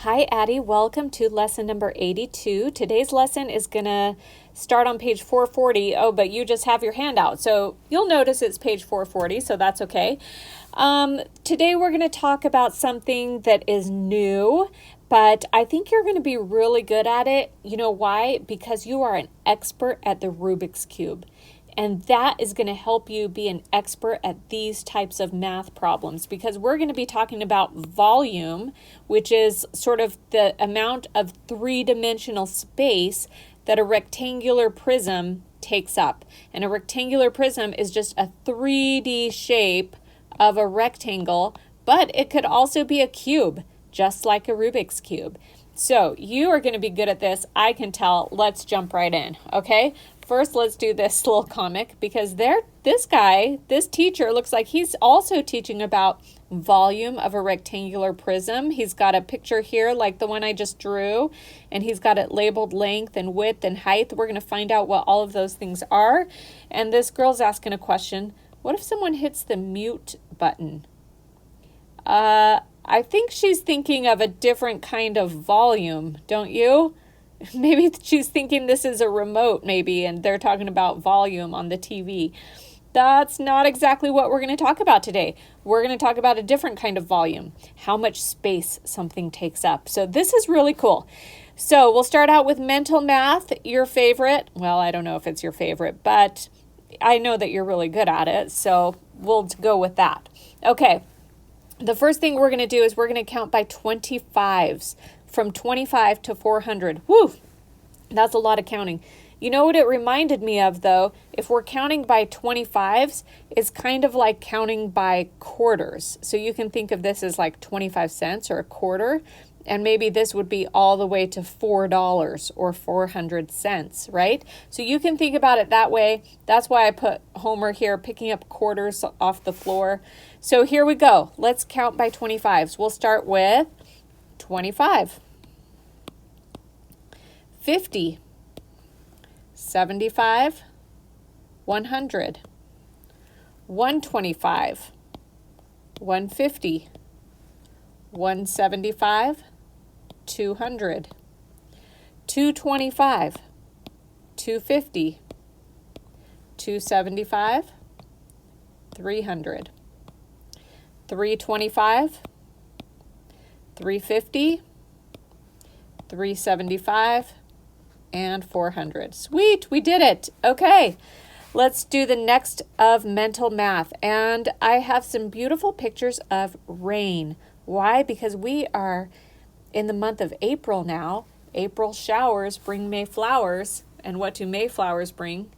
Hi, Addy. Welcome to lesson number 82. Today's lesson is going to start on page 440. Oh, but you just have your hand out. So you'll notice it's page 440, so that's okay. Today we're going to talk about something that is new, but I think you're going to be really good at it. You know why? Because you are an expert at the Rubik's Cube. And that is going to help you be an expert at these types of math problems, because we're going to be talking about volume, which is sort of the amount of three-dimensional space that a rectangular prism takes up. And a rectangular prism is just a 3D shape of a rectangle, but it could also be a cube, just like a Rubik's Cube. So you are going to be good at this. I can tell. Let's jump right in, okay? First, let's do this little comic, because this teacher looks like he's also teaching about volume of a rectangular prism. He's got a picture here like the one I just drew, and he's got it labeled length and width and height. We're going to find out what all of those things are. And this girl's asking a question. What if someone hits the mute button? I think she's thinking of a different kind of volume, don't you? Maybe she's thinking this is a remote, maybe, and they're talking about volume on the TV. That's not exactly what we're going to talk about today. We're going to talk about a different kind of volume, how much space something takes up. So this is really cool. So we'll start out with mental math, your favorite. Well, I don't know if it's your favorite, but I know that you're really good at it, so we'll go with that. Okay. The first thing we're going to do is we're going to count by 25s, from 25 to 400. Woo! That's a lot of counting. You know what it reminded me of, though? If we're counting by 25s, it's kind of like counting by quarters. So you can think of this as like 25 cents or a quarter, and maybe this would be all the way to $4 or 400 cents, right? So you can think about it that way. That's why I put Homer here picking up quarters off the floor. So here we go. Let's count by 25s. We'll start with 25, 50, 75, 100, 125, 150, 175, 200, 225, 250, 275, 300, 325, 350, 375, and 400. Sweet, we did it. Okay, let's do the next of mental math. And I have some beautiful pictures of rain. Why? Because we are in the month of April now. April showers bring May flowers. And what do May flowers bring?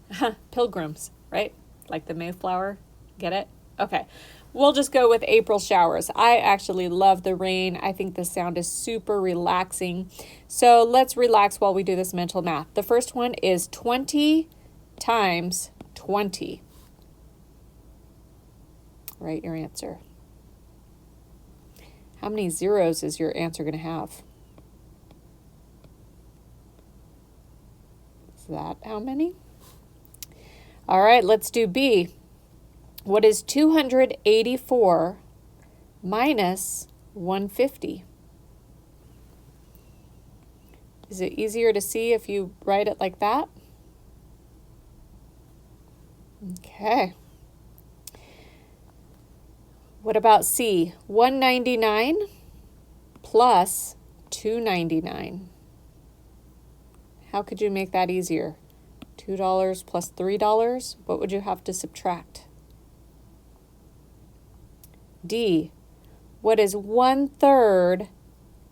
Pilgrims, right? Like the Mayflower. Get it? Okay. We'll just go with April showers. I actually love the rain. I think the sound is super relaxing. So let's relax while we do this mental math. The first one is 20 times 20. Write your answer. How many zeros is your answer going to have? Is that how many? All right, let's do B. What is 284 minus 150? Is it easier to see if you write it like that? Okay. What about C? 199 plus 299. How could you make that easier? $2 plus $3? What would you have to subtract? D, what is 1/3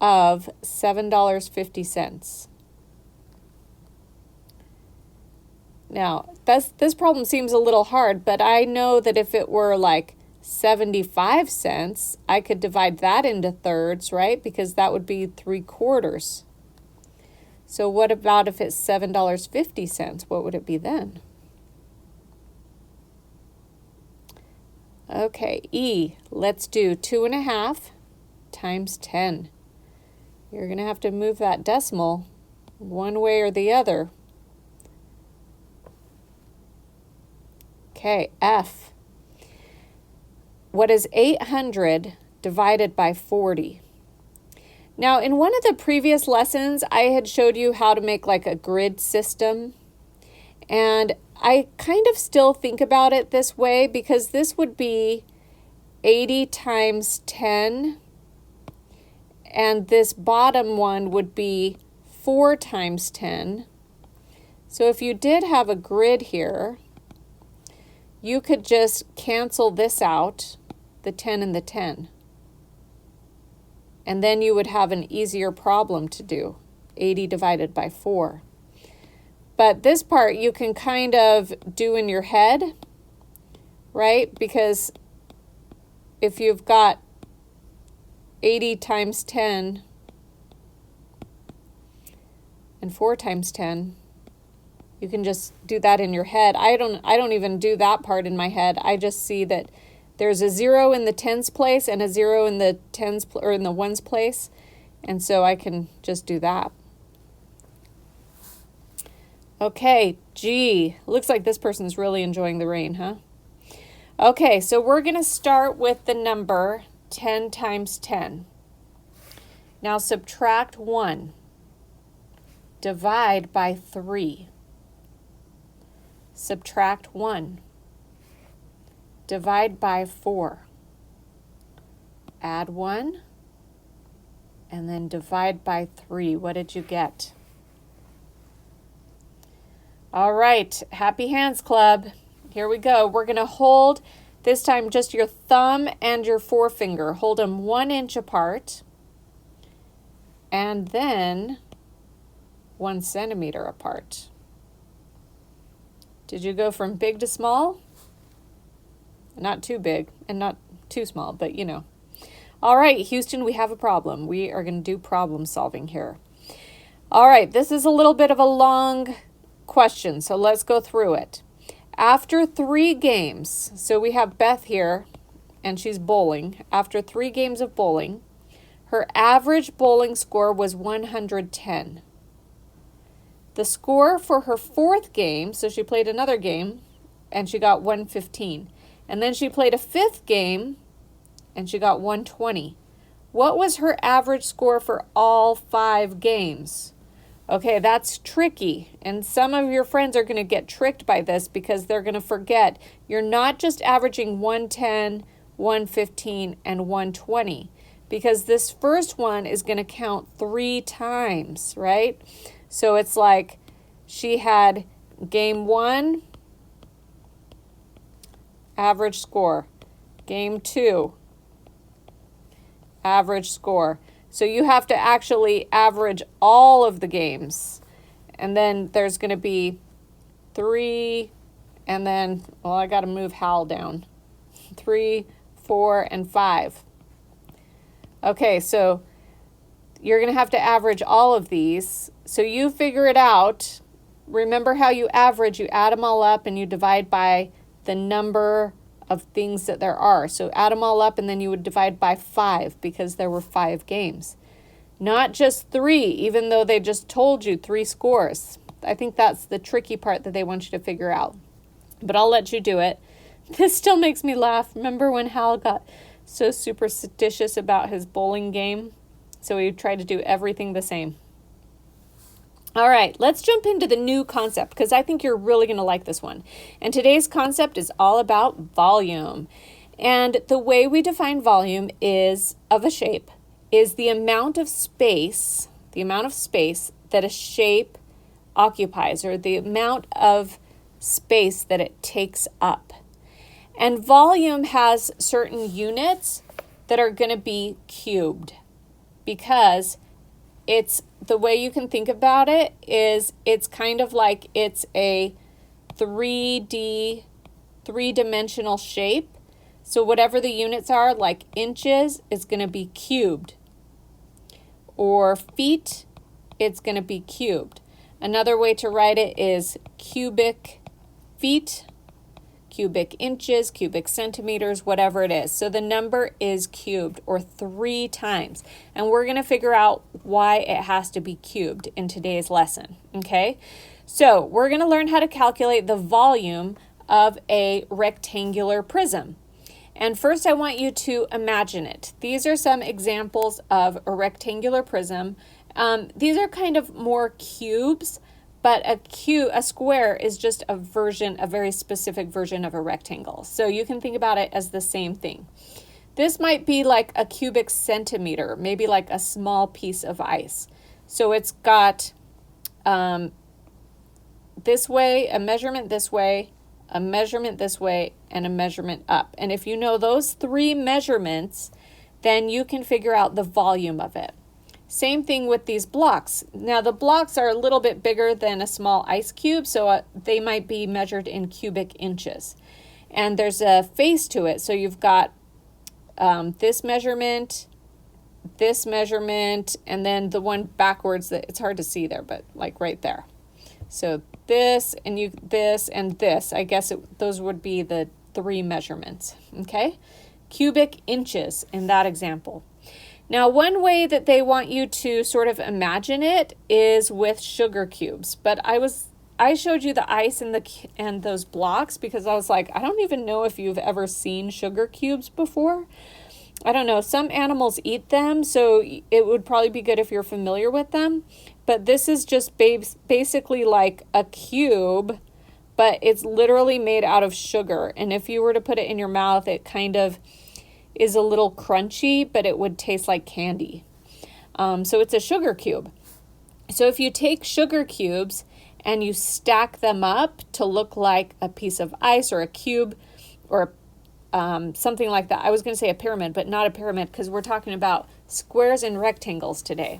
of $7.50? Now, this problem seems a little hard, but I know that if it were like 75 cents, I could divide that into thirds, right? Because that would be 3/4. So what about if it's $7.50? What would it be then? Okay, E, let's do 2.5 times 10. You're going to have to move that decimal one way or the other. Okay, F. What is 800 divided by 40? Now, in one of the previous lessons, I had showed you how to make like a grid system. And I kind of still think about it this way because this would be 80 times 10. And this bottom one would be 4 times 10. So if you did have a grid here, you could just cancel this out, the 10 and the 10. And then you would have an easier problem to do, 80 divided by 4. But this part you can kind of do in your head, right? Because if you've got 80 times 10 and 4 times 10, you can just do that in your head. I don't even do that part in my head. I just see that there's a 0 in the tens place and a 0 in the tens or in the ones place, and so I can just do that. Okay, G. Looks like this person's really enjoying the rain, huh? Okay, so we're going to start with the number 10 times 10. Now subtract 1. Divide by 3. Subtract 1. Divide by 4. Add 1. And then divide by 3. What did you get? All right, Happy Hands Club. Here we go. We're going to hold, this time, just your thumb and your forefinger. Hold them 1 inch apart. And then 1 centimeter apart. Did you go from big to small? Not too big and not too small, but you know. All right, Houston, we have a problem. We are going to do problem solving here. All right, this is a little bit of a long question, so let's go through it. After 3 games, so we have Beth here, and she's bowling. After 3 games of bowling, her average bowling score was 110. The score for her 4th game, so she played another game, and she got 115. And then she played a 5th game, and she got 120. What was her average score for all 5 games? Okay, that's tricky. And some of your friends are going to get tricked by this because they're going to forget. You're not just averaging 110, 115, and 120. Because this first one is going to count 3 times, right? So it's like she had game 1, average score. Game 2, average score. So you have to actually average all of the games. And then there's going to be 3, and then, well, I got to move Hal down. 3, 4, and 5. Okay, so you're going to have to average all of these. So you figure it out. Remember how you average. You add them all up and you divide by the number of things that there are. So add them all up and then you would divide by 5 because there were 5 games. Not just 3, even though they just told you 3 scores. I think that's the tricky part that they want you to figure out. But I'll let you do it. This still makes me laugh. Remember when Hal got so superstitious about his bowling game? So he tried to do everything the same. All right, let's jump into the new concept because I think you're really going to like this one. And today's concept is all about volume. And the way we define volume is of a shape is the amount of space that a shape occupies, or the amount of space that it takes up. And volume has certain units that are going to be cubed, because it's, the way you can think about it is it's kind of like it's a 3-dimensional shape. So whatever the units are, like inches, is going to be cubed. Or feet, it's going to be cubed. Another way to write it is cubic feet, cubic inches, cubic centimeters, whatever it is. So the number is cubed, or 3 times. And we're going to figure out why it has to be cubed in today's lesson, okay? So we're going to learn how to calculate the volume of a rectangular prism. And first I want you to imagine it. These are some examples of a rectangular prism. These are kind of more cubes, but a square is just a very specific version of a rectangle. So you can think about it as the same thing. This might be like a cubic centimeter, maybe like a small piece of ice. So it's got this way, a measurement this way, a measurement this way, and a measurement up. And if you know those three measurements, then you can figure out the volume of it. Same thing with these blocks. Now the blocks are a little bit bigger than a small ice cube, so they might be measured in cubic inches. And there's a face to it, so you've got this measurement, and then the one backwards that it's hard to see there, but like right there. So this and this, I guess those would be the three measurements, okay? Cubic inches in that example. Now, one way that they want you to sort of imagine it is with sugar cubes, but I showed you the ice and those blocks because I was like, I don't even know if you've ever seen sugar cubes before. I don't know, some animals eat them, so it would probably be good if you're familiar with them. But this is just basically like a cube, but it's literally made out of sugar. And if you were to put it in your mouth, it kind of is a little crunchy, but it would taste like candy. So it's a sugar cube. So if you take sugar cubes and you stack them up to look like a piece of ice or a cube or something like that. I was going to say a pyramid, but not a pyramid because we're talking about squares and rectangles today.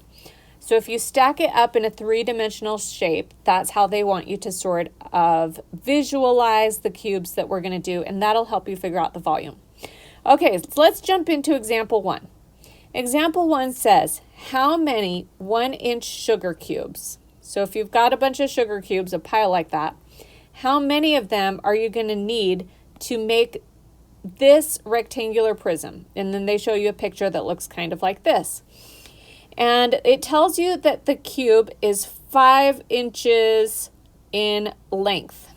So if you stack it up in a three-dimensional shape, that's how they want you to sort of visualize the cubes that we're going to do, and that'll help you figure out the volume. Okay, so let's jump into example 1. Example 1 says, how many 1-inch sugar cubes? So if you've got a bunch of sugar cubes, a pile like that, how many of them are you going to need to make this rectangular prism? And then they show you a picture that looks kind of like this. And it tells you that the cube is 5 inches in length.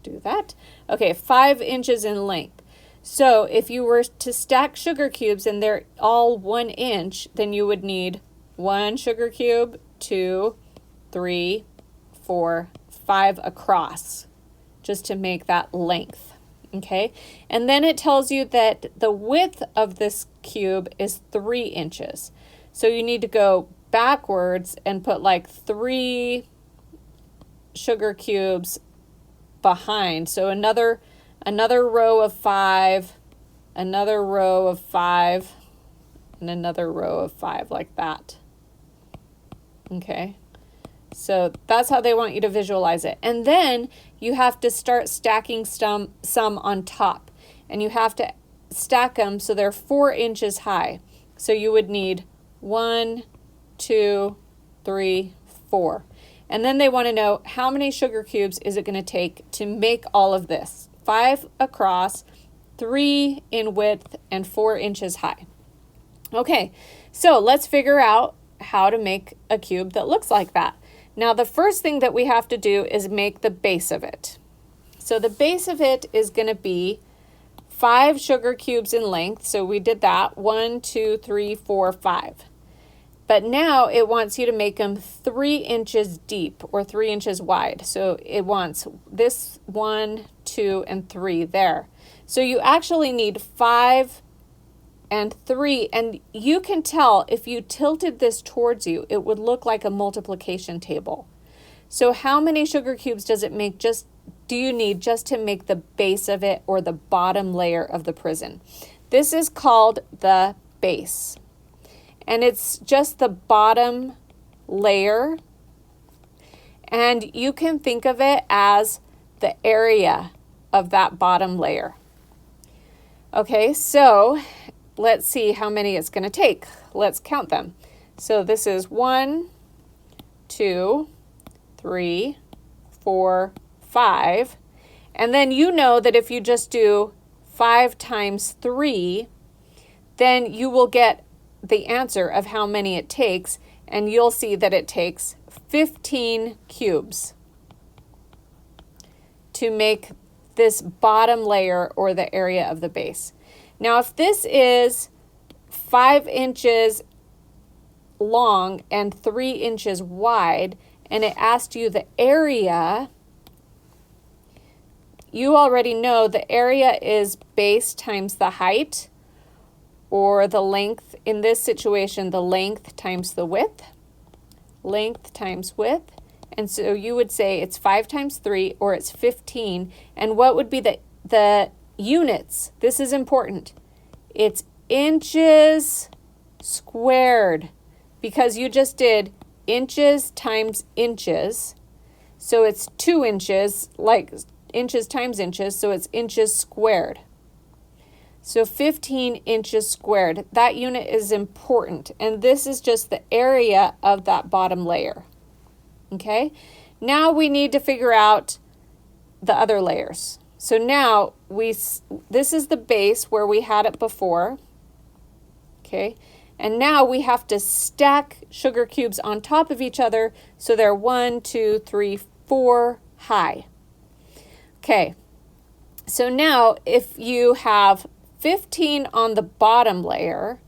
Do that. Okay, 5 inches in length. So if you were to stack sugar cubes and they're all 1 inch, then you would need 1 sugar cube, 2, 3, 4, 5 across, just to make that length. Okay, and then it tells you that the width of this cube is 3 inches. So you need to go backwards and put like 3 sugar cubes behind. So another row of 5, another row of 5, and another row of 5 like that. Okay. So that's how they want you to visualize it. And then you have to start stacking some on top. And you have to stack them so they're 4 inches high. So you would need 1, 2, 3, 4. And then they want to know how many sugar cubes is it going to take to make all of this. 5 across, 3 in width, and 4 inches high. Okay, so let's figure out how to make a cube that looks like that. Now, the first thing that we have to do is make the base of it. So the base of it is going to be 5 sugar cubes in length. So we did that, 1, 2, 3, 4, 5. But now it wants you to make them 3 inches deep or 3 inches wide. So it wants this 1, 2, and 3 there. So you actually need 5 and 3, and you can tell if you tilted this towards you, it would look like a multiplication table. So how many sugar cubes do you need just to make the base of it or the bottom layer of the prism? This is called the base. And it's just the bottom layer. And you can think of it as the area of that bottom layer. Okay, so let's see how many it's going to take. Let's count them. So this is 1, 2, 3, 4, 5. And then you know that if you just do 5 times 3, then you will get the answer of how many it takes, and you'll see that it takes 15 cubes to make this bottom layer or the area of the base. Now, if this is 5 inches long and 3 inches wide, and it asked you the area, you already know the area is base times the height, or the length. In this situation, the length times the width. Length times width. And so you would say it's 5 times 3, or it's 15. And what would be the units? This is important. It's inches squared, because you just did inches times inches. So it's 2 inches, like inches times inches, so it's inches squared. So 15 inches squared. That unit is important, and this is just the area of that bottom layer. Okay? Now we need to figure out the other layers. So now this is the base where we had it before. Okay? And now we have to stack sugar cubes on top of each other so they're 1, 2, 3, 4 high. Okay, so now if you have 15 on the bottom layer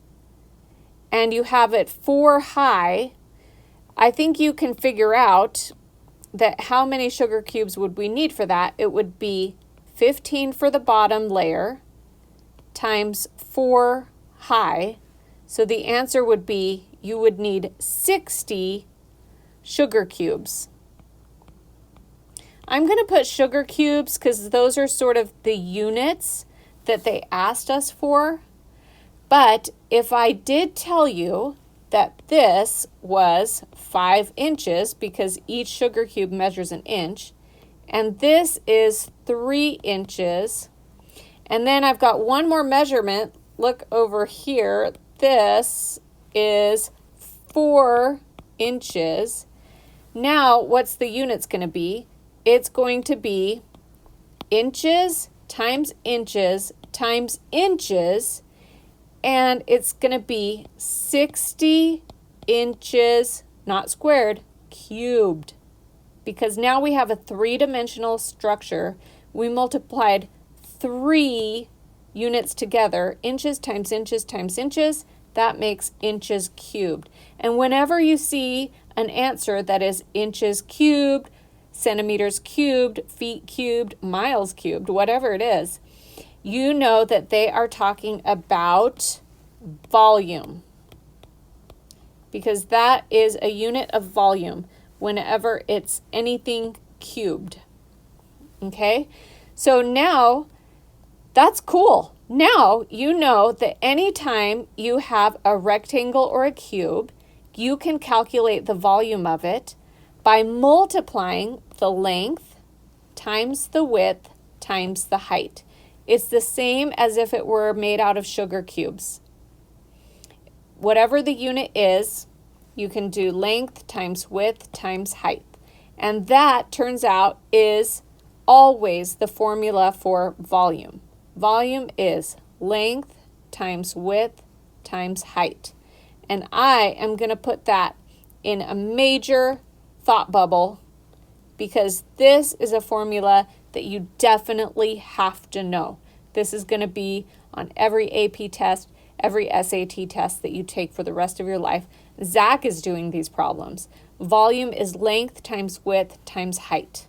and you have it 4 high, I think you can figure out that how many sugar cubes would we need for that. It would be 15 for the bottom layer times 4 high. So the answer would be you would need 60 sugar cubes. I'm going to put sugar cubes because those are sort of the units that they asked us for. But if I did tell you that this was 5 inches, because each sugar cube measures an inch, and this is 3 inches, and then I've got one more measurement. Look over here. This is 4 inches. Now, what's the units going to be? It's going to be inches times inches times inches, and it's going to be 60 inches, not squared, cubed. Because now we have a 3-dimensional structure. We multiplied 3 units together, inches times inches times inches, that makes inches cubed. And whenever you see an answer that is inches cubed, centimeters cubed, feet cubed, miles cubed, whatever it is, you know that they are talking about volume, because that is a unit of volume whenever it's anything cubed. Okay, so now that's cool. Now you know that anytime you have a rectangle or a cube, you can calculate the volume of it by multiplying the length times the width times the height. It's the same as if it were made out of sugar cubes. Whatever the unit is, you can do length times width times height. And that, turns out, is always the formula for volume. Volume is length times width times height. And I am going to put that in a major thought bubble, because this is a formula that you definitely have to know. This is going to be on every AP test, every SAT test that you take for the rest of your life. Zach is doing these problems. Volume is length times width times height.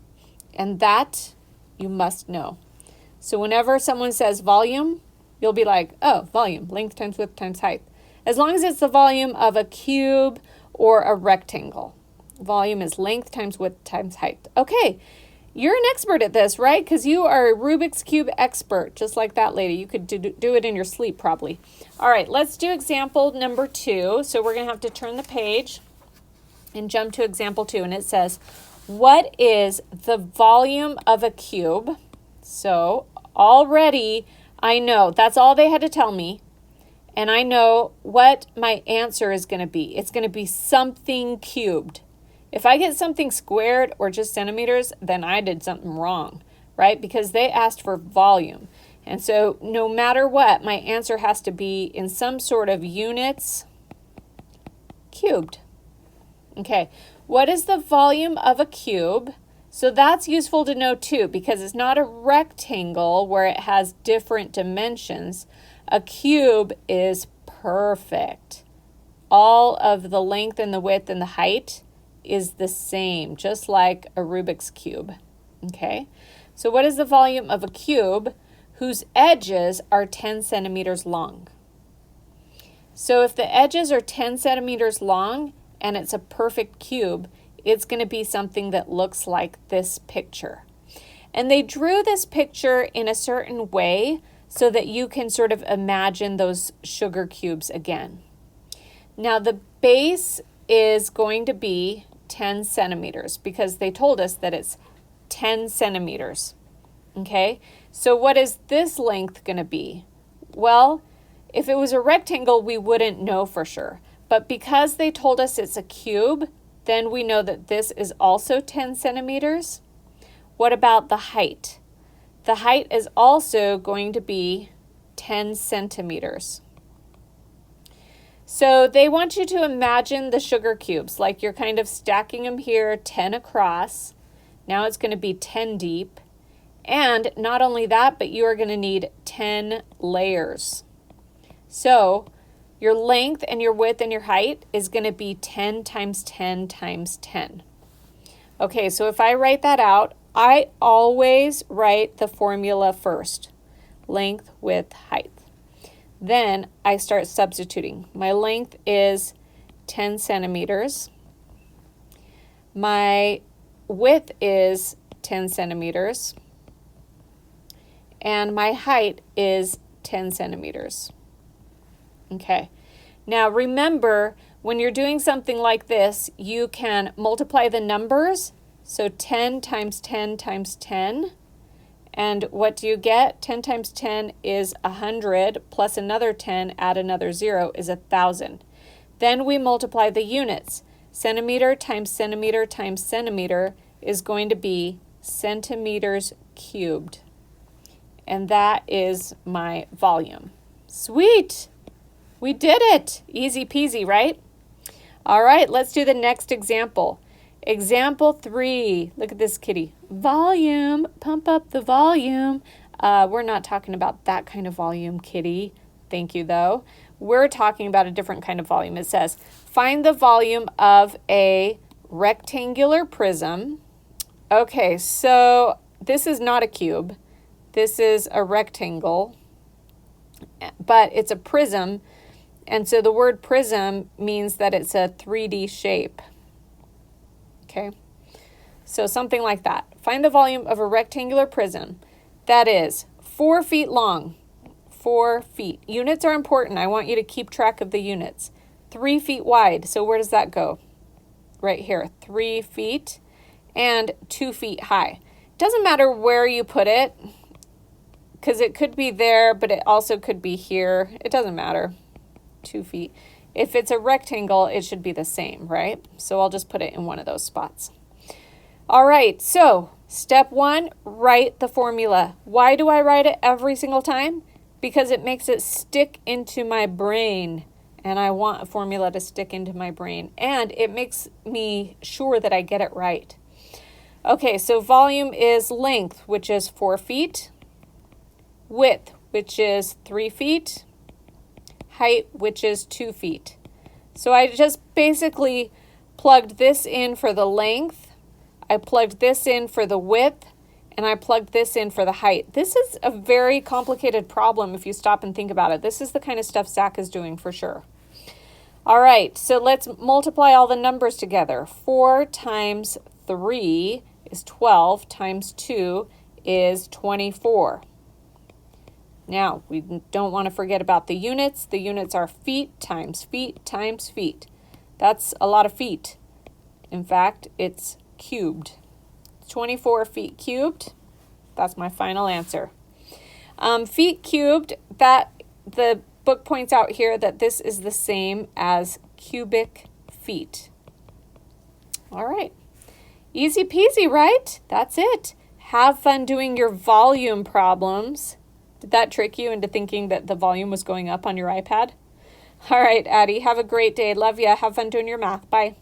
And that you must know. So whenever someone says volume, you'll be like, oh, volume, length times width times height. As long as it's the volume of a cube or a rectangle. Volume is length times width times height. Okay, you're an expert at this, right? Because you are a Rubik's Cube expert, just like that lady. You could do it in your sleep, probably. All right, let's do example number 2. So we're going to have to turn the page and jump to example 2. And it says, what is the volume of a cube? So already I know, that's all they had to tell me. And I know what my answer is going to be. It's going to be something cubed. If I get something squared or just centimeters, then I did something wrong, right? Because they asked for volume. And so no matter what, my answer has to be in some sort of units cubed. Okay, what is the volume of a cube? So that's useful to know too, because it's not a rectangle where it has different dimensions. A cube is perfect. All of the length and the width and the height is the same, just like a Rubik's Cube. Okay, so what is the volume of a cube whose edges are 10 centimeters long? So if the edges are 10 centimeters long and it's a perfect cube, it's going to be something that looks like this picture. And they drew this picture in a certain way so that you can sort of imagine those sugar cubes again. Now the base is going to be 10 centimeters because they told us that it's 10 centimeters. Okay, so what is this length going to be? Well, if it was a rectangle, we wouldn't know for sure. But because they told us it's a cube, then we know that this is also 10 centimeters. What about the height? The height is also going to be 10 centimeters. So they want you to imagine the sugar cubes, like you're kind of stacking them here, 10 across. Now it's going to be 10 deep. And not only that, but you are going to need 10 layers. So your length and your width and your height is going to be 10 times 10 times 10. Okay, so if I write that out, I always write the formula first. Length, width, height. Then I start substituting. My length is 10 centimeters. My width is 10 centimeters. And my height is 10 centimeters. Okay, now remember, when you're doing something like this, you can multiply the numbers. So 10 times 10 times 10. And what do you get? 10 times 10 is 100, plus another 10, add another 0 is 1,000. Then we multiply the units. Centimeter times centimeter times centimeter is going to be centimeters cubed. And that is my volume. Sweet! We did it! Easy peasy, right? All right, let's do the next example. Example 3. Look at this kitty. Volume. Pump up the volume. We're not talking about that kind of volume, kitty. Thank you, though. We're talking about a different kind of volume. It says, find the volume of a rectangular prism. Okay, so this is not a cube. This is a rectangle, but it's a prism. And so the word prism means that it's a 3D shape. Okay, so something like that. Find the volume of a rectangular prism that is 4 feet long. 4 feet. Units are important. I want you to keep track of the units. 3 feet wide. So where does that go? Right here. 3 feet and 2 feet high. Doesn't matter where you put it because it could be there, but it also could be here. It doesn't matter. 2 feet. If it's a rectangle, it should be the same, right? So I'll just put it in one of those spots. All right, so step 1, write the formula. Why do I write it every single time? Because it makes it stick into my brain, and I want a formula to stick into my brain, and it makes me sure that I get it right. Okay, so volume is length, which is 4 feet, width, which is 3 feet, height, which is 2 feet. So I just basically plugged this in for the length, I plugged this in for the width, and I plugged this in for the height. This is a very complicated problem if you stop and think about it. This is the kind of stuff Zach is doing for sure. All right, so let's multiply all the numbers together. 4 times 3 is 12, times 2 is 24. Now, we don't want to forget about the units. The units are feet times feet times feet. That's a lot of feet. In fact, it's cubed. 24 feet cubed. That's my final answer. Feet cubed, that the book points out here that this is the same as cubic feet. All right. Easy peasy, right? That's it. Have fun doing your volume problems. Did that trick you into thinking that the volume was going up on your iPad? All right, Addy, have a great day. Love ya. Have fun doing your math. Bye.